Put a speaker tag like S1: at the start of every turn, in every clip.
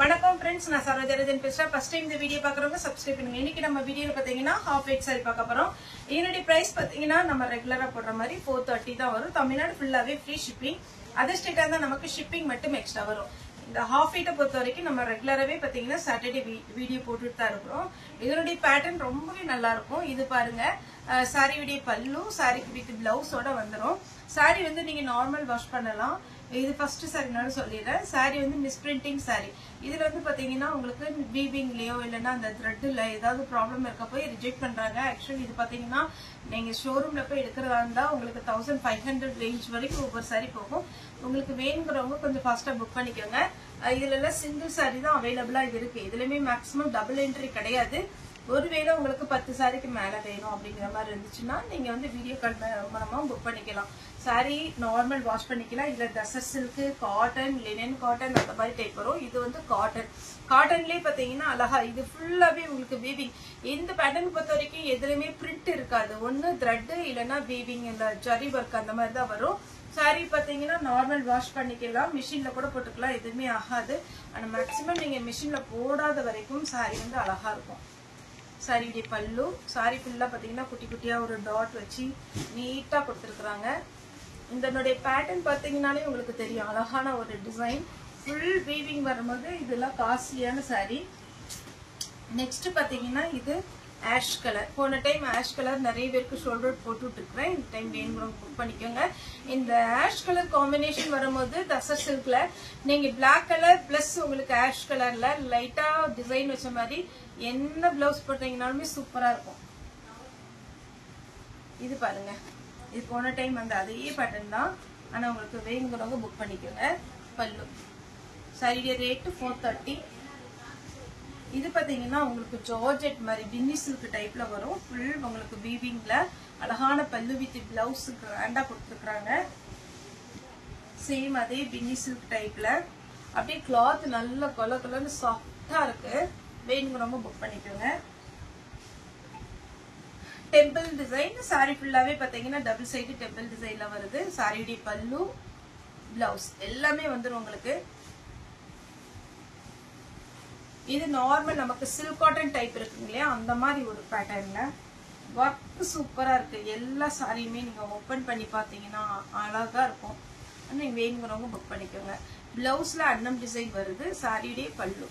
S1: வணக்கம் ஃப்ரெண்ட்ஸ், நான் சரோஜரஜன் பேசுறேன். ஃபர்ஸ்ட் டைம் இந்த வீடியோ பாக்குறவங்க சப்ஸ்கிரைப் பண்ணுங்க. இன்னைக்கு நம்ம வீடியோல பாத்தீங்கன்னா ஹாஃப் வெயிட் சாரி பார்க்க போறோம். இதனுடைய பிரைஸ் பாத்தீங்கன்னா நம்ம ரெகுலரா போடுற மாதிரி 430 தான் வரும். தமிழ்நாடு ஃபுல்லாவே ஃப்ரீ ஷிப்பிங். அதர் ஸ்டேட்டா தான் நமக்கு ஷிப்பிங் மட்டும் எக்ஸ்ட்ரா வரும். இந்த ஹாஃப் வெயிட்டை பொறுத்த வரைக்கும் நம்ம ரெகுலராகவே பாத்தீங்கன்னா சாட்டர்டே வீடியோ போட்டுட்டு தான் இருக்கிறோம். இதனுடைய பேட்டர்ன் ரொம்பவே நல்லா இருக்கும். இது பாருங்க, சாரியுடைய பல்லு, சாரிக்கு வித் பிளவுஸோட வந்துடும். சாரி வந்து நீங்க நார்மல் வாஷ் பண்ணலாம். இது ஃபர்ஸ்ட் சாரினாலும் சொல்லிடுறேன். சாரி வந்து மிஸ்பிரிண்டிங் சாரி. இதுல வந்து பாத்தீங்கன்னா உங்களுக்கு வீவிங்லயோ இல்லைன்னா அந்த த்ரெட்ல ஏதாவது ப்ராப்ளம் இருக்க போய் ரிஜெக்ட் பண்றாங்க. ஆக்சுவலி இது பாத்தீங்கன்னா நீங்க ஷோரூம்ல போய் எடுக்கிறதா இருந்தா உங்களுக்கு 1500 ரேஞ்ச் வரைக்கும் ஒவ்வொரு சாரி போகும். உங்களுக்கு வேணுங்கிறவங்க கொஞ்சம் ஃபாஸ்டா புக் பண்ணிக்கோங்க. இதுல எல்லாம் சிங்கிள் சாரி தான் அவைலபிளா இருக்கு. இதுலயுமே மேக்ஸிமம் டபுள் என்ட்ரி கிடையாது. ஒருவேளை உங்களுக்கு 10 சாரிக்கு மேல வேணும் அப்படிங்கிற மாதிரி இருந்துச்சுன்னா நீங்க வந்து வீடியோ கால் மூலமா புக் பண்ணிக்கலாம். சாரி நார்மல் வாஷ் பண்ணிக்கலாம். இல்ல tussar silk, cotton, linen cotton அந்த மாதிரி டைப் வரும். இது வந்து காட்டன். காட்டன்லயே பாத்தீங்கன்னா அழகா இது ஃபுல்லாவே உங்களுக்கு வீவிங். இந்த பேட்டர்ன் பொறுத்த வரைக்கும் எதுலயுமே பிரிண்ட் இருக்காது. ஒன்னு த்ரெட் இல்லைன்னா வீவிங், இல்ல ஜரி ஒர்க் அந்த மாதிரி தான் வரும். சாரி பாத்தீங்கன்னா நார்மல் வாஷ் பண்ணிக்கலாம், மிஷின்ல கூட போட்டுக்கலாம், எதுவுமே ஆகாது. ஆனா மேக்சிமம் நீங்க மிஷின்ல போடாத வரைக்கும் சாரி வந்து அழகா இருக்கும். சாரியுடைய பல்லு, சாரி ஃபுல்லா பாத்தீங்கன்னா குட்டி குட்டியா ஒரு டாட் வச்சு நீட்டா கொடுத்துருக்காங்க. இதனுடைய பேட்டர்ன் பாத்தீங்கன்னாலே உங்களுக்கு தெரியும், அழகான ஒரு டிசைன். ஃபுல் வீவிங் வரும்போது இதெல்லாம் காஸ்ட்லியான சாரி. நெக்ஸ்ட் பாத்தீங்கன்னா இது ஆஷ் கலர். போன டைம் ஆஷ் கலர் நிறைய பேருக்கு ஷோல்டர் போட்டுட்டு இருக்கிறேன். இந்த டைம் வேணுங்கிறவங்க புக் பண்ணிக்கோங்க. இந்த ஆஷ் கலர் காம்பினேஷன் வரும்போது டசர் சில்க்ல நீங்க பிளாக் கலர் பிளஸ் உங்களுக்கு ஆஷ் கலர்ல லைட்டா டிசைன் வச்ச மாதிரி என்ன பிளவுஸ் போட்டீங்கன்னாலுமே சூப்பரா இருக்கும். இது பாருங்க, இது போன டைம் வந்து அதே பேட்டர்ன் தான். ஆனா உங்களுக்கு வேணுங்கிறவங்க புக் பண்ணிக்கோங்க. பல்லு சாரியுடைய ரேட் 430. இது பாத்தீங்கன்னா உங்களுக்கு ஜார்ஜெட் மாதிரி பின்னி சில்க் டைப்ல வரும். ஃபுல் உங்களுக்கு வீவிங்ல அழகான பல்லு வித் பிளவுஸ் கிராண்டா கொடுத்துருக்காங்க. சேம் அதே பின்னி சில்க் டைப்ல அப்படியே கிளாத் நல்ல கலர்னு சாஃப்டா இருக்கு. வேணுங்கிறவங்க புக் பண்ணிக்கோங்க. Temple design. சாரி ஃபுல்லாவே பாத்தீங்கன்னா டபுள் சைடு டெம்பிள் டிசைன்ல வருது. சாரியுடைய பல்லு, பிளவுஸ் எல்லாமே வந்துடும் உங்களுக்கு. இது நார்மல் நமக்கு சில்க் காட்டன் டைப் இருக்குங்க இல்லையா, அந்த மாதிரி ஒரு பேட்டர்ன்ல ஒர்க் சூப்பரா இருக்கு. எல்லா சாரியுமே நீங்க ஓபன் பண்ணி பாத்தீங்கன்னா அழகா இருக்கும். நீங்க வேணுங்கிறவங்க புக் பண்ணிக்கோங்க. பிளவுஸ்ல அன்னம் டிசைன் வருது. சாரியுடைய பல்லு.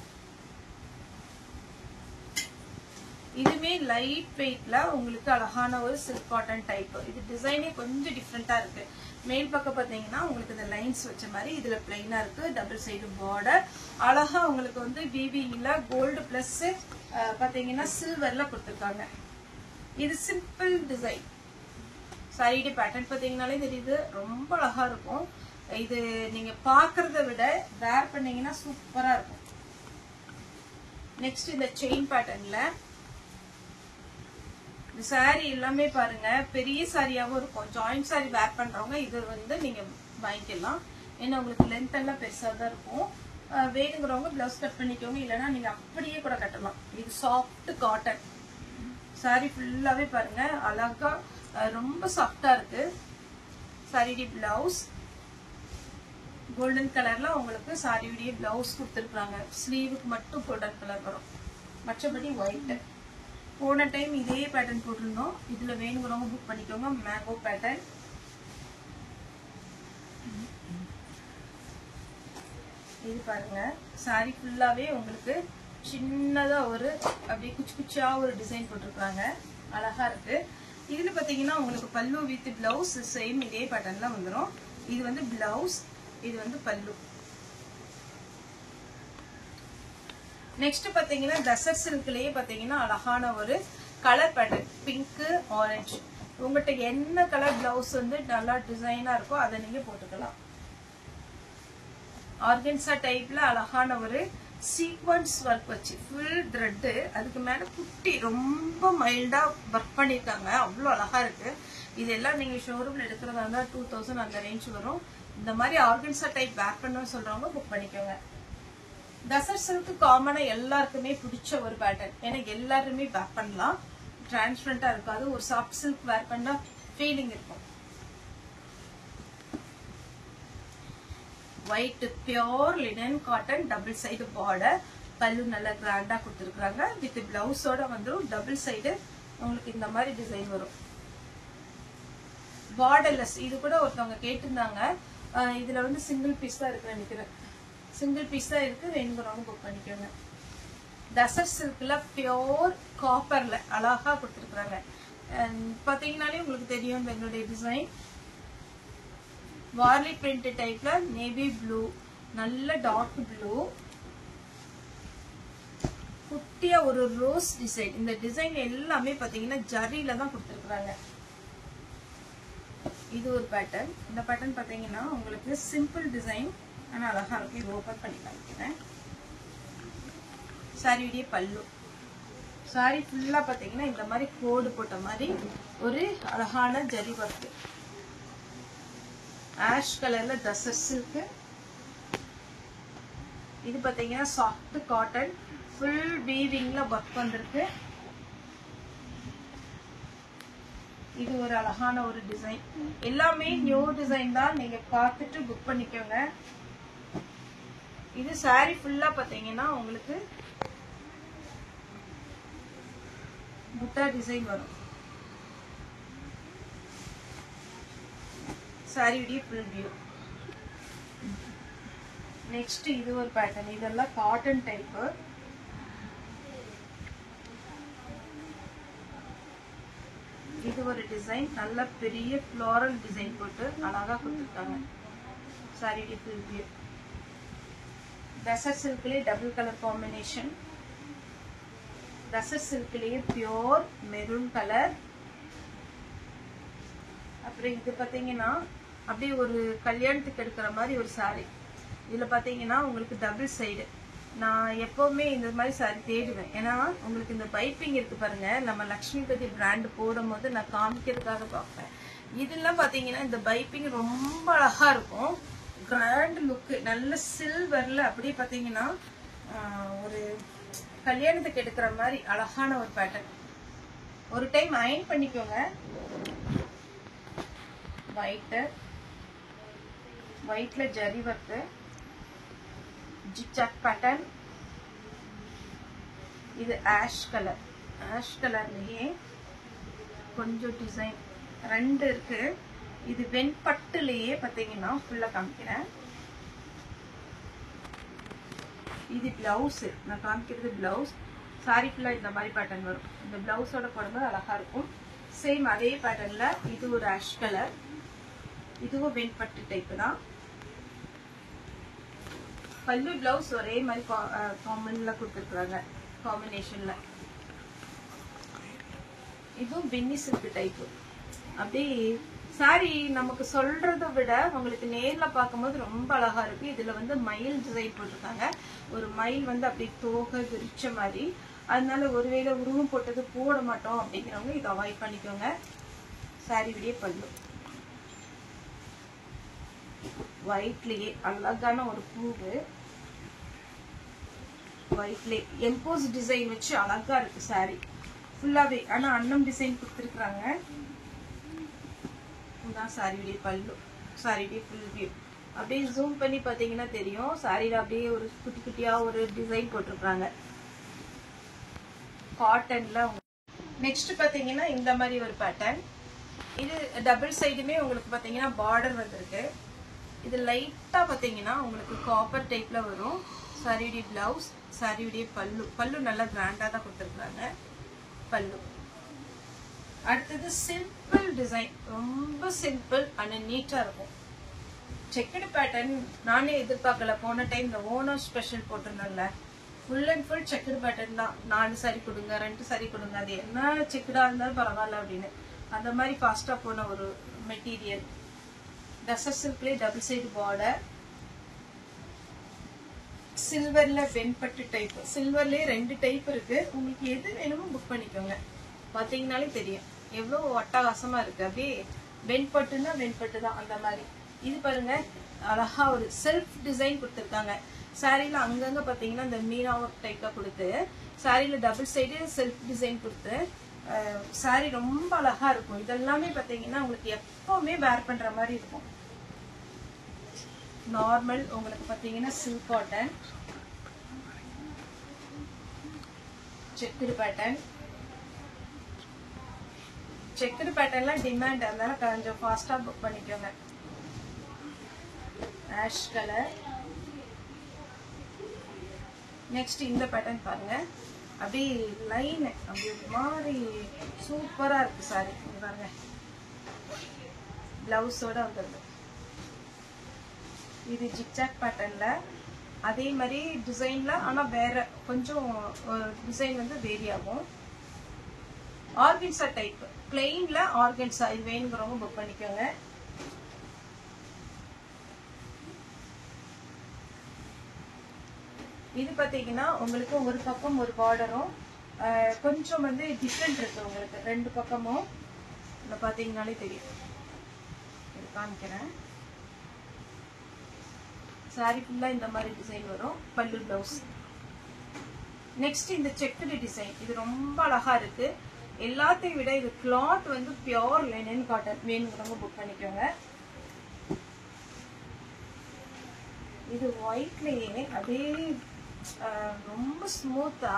S1: இதுவே லைட் வெயிட்ல உங்களுக்கு அழகான ஒரு சில்க் காட்டன் டைப். இது டிசைனே கொஞ்சம் டிஃப்ரெண்டா இருக்கு. மேல் பக்கம் பாத்தீங்கன்னா உங்களுக்கு இந்த லைன்ஸ் வச்ச மாதிரி இதுல பிளைனா இருக்கு. டபுள் சைடு பார்டர் அழகா உங்களுக்கு வந்து வீவிங்ல கோல்டு பிளஸ் பாத்தீங்கன்னா சில்வர்ல கொடுத்துருக்காங்க. இது சிம்பிள் டிசைன். சாரியுடைய பேட்டர்ன் பாத்தீங்கன்னாலே தெரியுது, ரொம்ப அழகா இருக்கும். இது நீங்க பாக்குறத விட வேர் பண்ணீங்கன்னா சூப்பரா இருக்கும். நெக்ஸ்ட் இந்த செயின் பேட்டர்ன்ல இந்த சாரி எல்லாமே பாருங்க பெரிய சாரியாவும் இருக்கும். ஜாயிண்ட் சாரி வேர் பண்றவங்க இது வந்து நீங்க வாங்கிக்கலாம். ஏன்னா உங்களுக்கு லென்த் எல்லாம் பெருசா தான் இருக்கும். வேணுங்கிறவங்க பிளவுஸ் கட் பண்ணிக்கோங்க, இல்லைன்னா நீங்க அப்படியே கூட கட்டலாம். இது சாஃப்ட் காட்டன். சாரி ஃபுல்லாவே பாருங்க அழகா ரொம்ப சாஃப்டா இருக்கு. சாரியுடைய பிளவுஸ் கோல்டன் கலர்ல உங்களுக்கு சாரியுடைய பிளவுஸ் கொடுத்துருக்காங்க. ஸ்லீவுக்கு மட்டும் கோல்டன் கலர் வரும், மற்றபடி ஒயிட். போன டைம் இதே பேட்டர்ன் போட்டிருந்தோம். இதுல வேணுங்கிறவங்க புக் பண்ணிக்கோங்க. Mango pattern. இது பாருங்க, சாரி ஃபுல்லாவே உங்களுக்கு சின்னதா ஒரு அப்படியே குச்சி குச்சியா ஒரு டிசைன் போட்டிருக்காங்க. அழகா இருக்கு. இதுல பாத்தீங்கன்னா உங்களுக்கு பல்லு வித் பிளவுஸ் சேம் இதே பேட்டர்ன்ல வந்துடும். இது வந்து பிளவுஸ், இது வந்து பல்லு. நெக்ஸ்ட் பாத்தீங்கன்னா டசர் சில்க்லயே பாத்தீங்கன்னா அழகான ஒரு கலர் பேட்டர்ன், பிங்க், ஆரஞ்சு. உங்கள்கிட்ட என்ன கலர் பிளவுஸ் வந்து நல்லா டிசைனா இருக்கோ அதை நீங்க போட்டுக்கலாம். ஆர்கன்சா டைப்ல அழகான ஒரு சீக்வன்ஸ் ஒர்க் வச்சு ஃபுல் த்ரெட், அதுக்கு மேல குட்டி ரொம்ப மைல்டா ஒர்க் பண்ணிருக்காங்க. அவ்வளவு அழகா இருக்கு. இதெல்லாம் நீங்க ஷோரூம்ல எடுக்கிறதா இருந்தா 2000 அந்த ரேஞ்ச் வரும். இந்த மாதிரி ஆர்கன்சா டைப் வேர் பண்ணணும்னு சொல்றவங்க புக் பண்ணிக்கோங்க. டசர் சில்க் காமனா எல்லாருக்குமே பிடிச்ச ஒரு பேட்டர்ன். ஏன்னா எல்லாருமே வேர் பண்ணலாம், டிரான்ஸ்பரண்டா இருக்காது. ஒரு சாஃப்ட் சில்க் வேர் பண்ணா ஃபீலிங் இருக்கும். White pure linen cotton double side border. பல்லு நல்லா கிராண்டா கொடுத்துருக்காங்க. வித் பிளவுஸோட வந்துடும். டபுள் சைடு உங்களுக்கு இந்த மாதிரி டிசைன் வரும். பார்டர்லெஸ். இது கூட ஒருத்தவங்க கேட்டிருந்தாங்க. இதுல வந்து சிங்கிள் பீஸ் தான் இருக்கு நினைக்கிறேன். சிங்கிள் பீஸ் தான் இருக்கு. வேணுங்கிறவங்க புக் பண்ணிக்கோங்க. டசர் சில்க்ல பியோர் காப்பர்ல அழகா கொடுத்துருக்காங்க. பாத்தீங்கன்னாலே உங்களுக்கு தெரியும் என்னுடைய டிசைன். வார்லி பிரிண்ட் டைப்ல நேவி ப்ளூ, நல்ல டார்க் ப்ளூ, குட்டியா ஒரு ரோஸ் டிசைன். இந்த டிசைன் எல்லாமே பாத்தீங்கன்னா ஜரியில தான் கொடுத்துருக்காங்க. இது ஒரு பேட்டர்ன். இந்த பேட்டர்ன் பாத்தீங்கன்னா உங்களுக்கு சிம்பிள் டிசைன், ஆனா அழகா இருக்கு. இது ஓபன் பண்ணி காமிக்கிறேன். சாரியுடைய பல்லு. சாரி ஃபுல்லா பாத்தீங்கன்னா இந்த மாதிரி கோடு போட்ட மாதிரி ஒரு அழகான ஜரி ஒர்க். ஆஷ் கலர்ல டசர் சில்க். இது பாத்தீங்கன்னா சாஃப்ட் காட்டன், ஃபுல் வீவிங்ல ஒர்க் வந்திருக்கு. இது ஒரு அழகான ஒரு டிசைன். எல்லாமே நியூ டிசைன் தான். நீங்க பார்த்துட்டு புக் பண்ணிக்கோங்க. இது சாரி ஃபுல்லா பாத்தீங்கன்னா உங்களுக்கு புட்டா டிசைன் வரும். சாரியுடைய ஃபுல் வியூ. நெக்ஸ்ட் இது ஒரு பேட்டர்ன். இதெல்லாம் காட்டன் டைப். இது ஒரு டிசைன். நல்ல பெரிய ஃப்ளோரல் டிசைன் போட்டு அழகா கொடுத்துருக்காங்க. சாரியுடைய ஃபுல் வியூ. டசர் சில்க்லயே டபுள் கலர் காம்பினேஷன். டசர் சில்க்லயே பியோர் மெரூன் கலர். அப்புறம் இது பாத்தீங்கன்னா அப்படியே ஒரு கல்யாணத்துக்கு எடுக்கிற மாதிரி ஒரு சாரி. இதுல பாத்தீங்கன்னா உங்களுக்கு டபுள் சைடு. நான் எப்பவுமே இந்த மாதிரி சாரி தேடுவேன். ஏன்னா உங்களுக்கு இந்த பைப்பிங் இருக்கு பாருங்க. நம்ம லக்ஷ்மிபதி பிராண்ட் போடும் போது நான் காமிக்கிறதுக்காக பார்ப்பேன். இதெல்லாம் பாத்தீங்கன்னா இந்த பைப்பிங் ரொம்ப அழகா இருக்கும். Grand look. நல்ல சில்வர்ல அப்படியே பாத்தீங்கன்னா ஒரு கல்யாணத்துக்கு எடுக்கிற மாதிரி அழகான ஒரு பேட்டர்ன். ஒரு டைம் அயன் பண்ணிக்கோங்க. ஒயிட்ல ஜரி ஒர்க், ஜிக்ஜாக் பேட்டர்ன். இது ஆஷ் கலர். ஆஷ் கலர்லயே கொஞ்சம் டிசைன் ரெண்டு இருக்கு. இது வெண்பட்டுலயே பாத்தீங்கன்னா ஃபுல்லா காமிக்கிறேன். இது பிளவுஸ். நான் காமிக்கிறது பிளவுஸ். சாரி ஃபுல்லா இந்த மாதிரி பேட்டர்ன் வரும். இந்த பிளவுஸோட போடும்போது அழகா இருக்கும். சேம் அதே பேட்டர்ன்ல இது ஒரு ஆஷ் கலர். இதுவும் வெண்பட்டு டைப் தான். பல்லு பிளவுஸ் ஒரே மாதிரி காமன்ல கொடுத்துருக்காங்க. காம்பினேஷன்ல இதுவும் பென்னி சில்க் டைப். அப்படியே சாரி நமக்கு சொல்றதை விட உங்களுக்கு நேர்ல பார்க்கும்போது ரொம்ப அழகா இருக்கு. இதுல வந்து மயில் டிசைன் போட்டிருக்காங்க. ஒரு மயில் வந்து அப்படியே தோகை விரிச்ச மாதிரி. அதனால ஒருவேளை உருவம் போட்டது போட மாட்டோம் அப்படிங்கிறவங்க இதை அவாய்ட் பண்ணிக்கோங்க. சாரியுடைய பல்லு ஒயிட்லயே அழகான ஒரு பூவு. ஒயிட்லயே எம்போஸ் டிசைன் வச்சு அழகா இருக்கு சாரி ஃபுல்லாவே. ஆனா அன்னம் டிசைன் கொடுத்துருக்காங்க. இதுதான் சாரியுடைய பல்லு. சாரியுடைய ஃபுல் வியூ. அப்படியே ஜூம் பண்ணி பாத்தீங்கன்னா தெரியும். சாரியில அப்படியே ஒரு குட்டி குட்டியா ஒரு டிசைன் போட்டிருக்காங்க காட்டன்ல. நெக்ஸ்ட் பாத்தீங்கன்னா இந்த மாதிரி ஒரு பேட்டர்ன். இது டபுள் சைடுமே உங்களுக்கு பாத்தீங்கன்னா பார்டர் வந்திருக்கு. இது லைட்டா பாத்தீங்கன்னா உங்களுக்கு காப்பர் டைப்ல வரும். சாரியுடைய பிளவுஸ், சாரியுடைய பல்லு. பல்லு நல்லா கிராண்டா தான் கொடுத்துருக்காங்க பல்லு. அடுத்தது சிம்பிள் டிசைன். ரொம்ப சிம்பிள் ஆனா நீட்டா இருக்கும். செக்குடு பேட்டர்ன் நானே எதிர்பார்க்கல. போன டைம் இந்த ஓணம் ஸ்பெஷல் போட்டிருந்தேன்ல, full and full checked pattern தான். 4 சாரி கொடுங்க, 2 சாரி கொடுங்க, அது என்ன செக்குடா இருந்தாலும் பரவாயில்ல அப்படின்னு. அந்த மாதிரி ஃபாஸ்டா போன ஒரு மெட்டீரியல். டசர் சில்க்லயே டபுள் சைடு பார்டர். சில்வர்ல வெண்பட்டு டைப். சில்வர்லயே 2 டைப் இருக்கு. உங்களுக்கு எது வேணுமோ புக் பண்ணிக்கோங்க. பாத்தீங்கன்னாலே தெரியும் எவ்வளவு அட்டகாசமா இருக்கு. அப்படியே வெண்பட்டுன்னா வெண்பட்டு தான் அந்த மாதிரி. இது பாருங்க அழகா ஒரு செல்ஃப் டிசைன் கொடுத்துருக்காங்க. சாரியில அங்கங்க பாத்தீங்கன்னா இந்த மீனா ஒர்க் டைப்ல கொடுத்து, சாரியில டபுள் சைடு செல்ஃப் டிசைன் கொடுத்து சாரி ரொம்ப அழகா இருக்கும். இதெல்லாமே பாத்தீங்கன்னா உங்களுக்கு எப்பவுமே வேர் பண்ற மாதிரி இருக்கும். நார்மல் உங்களுக்கு பாத்தீங்கன்னா silk cotton checked pattern. Checked பேட்டர்ன்லாம் டிமாண்ட், அதனால கொஞ்சம் ஃபாஸ்டா புக் பண்ணிக்கோங்க. Ash colour. நெக்ஸ்ட் இந்த பேட்டர்ன் பாருங்க, அப்படியே லைன் அப்படி ஒரு மாதிரி சூப்பரா இருக்கு சாரி. பாருங்க பிளவுஸோட வந்துருது. இது ஜிக்ஜாக் பேட்டர்ன்ல அதே மாதிரி டிசைன்ல, ஆனா வேற கொஞ்சம் டிசைன் வந்து வேரி ஆகும். ஆர்கன்சா டைப், பிளெயின்ல ஆர்கன்சா. இது வேணுங்கிறவங்க புக் பண்ணிக்கோங்க. இது பாத்தீங்கன்னா உங்களுக்கு ஒரு பக்கம் ஒரு பார்டரும் கொஞ்சம் வந்து டிஃப்ரெண்ட் இருக்கு உங்களுக்கு ரெண்டு பக்கமும். இத பாத்தீங்கன்னாலே தெரியும். இது காமிக்கிறேன். சாரி ஃபுல்லா இந்த மாதிரி டிசைன் வரும். பல்லு பிளவுஸ். நெக்ஸ்ட் இந்த செக்குடு டிசைன், இது ரொம்ப அழகா இருக்கு. எல்லாத்தையும் விட இது கிளாத் வந்து பியோர் லினன் காட்டன். வேணுங்கிறவங்க புக் பண்ணிக்கோங்க. இது ஒயிட்லயே அதே ரொம்ப ஸ்மூத்தா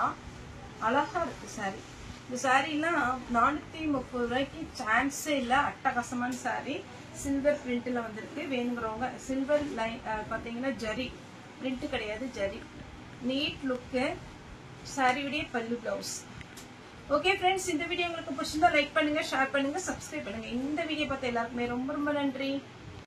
S1: அழகா இருக்கு சாரி. இந்த சாரீலாம் 430 ரூபாய்க்கு சான்ஸே இல்ல. அட்டகாசமான சாரி. சில்வர் பிரிண்ட்ல வந்திருக்கு. வேணுங்கிறவங்க சில்வர் லைன் பாத்தீங்கன்னா ஜரி பிரிண்ட் கிடையாது, ஜரி. நீட் லுக்கு. சாரியுடைய பல்லு பிளவுஸ். ஓகே ஃப்ரெண்ட்ஸ், இந்த வீடியோ உங்களுக்கு பிடிச்சிருந்தா லைக் பண்ணுங்க, ஷேர் பண்ணுங்க, சப்ஸ்கிரைப் பண்ணுங்க. இந்த வீடியோ பார்த்த எல்லாருக்குமே ரொம்ப ரொம்ப நன்றி.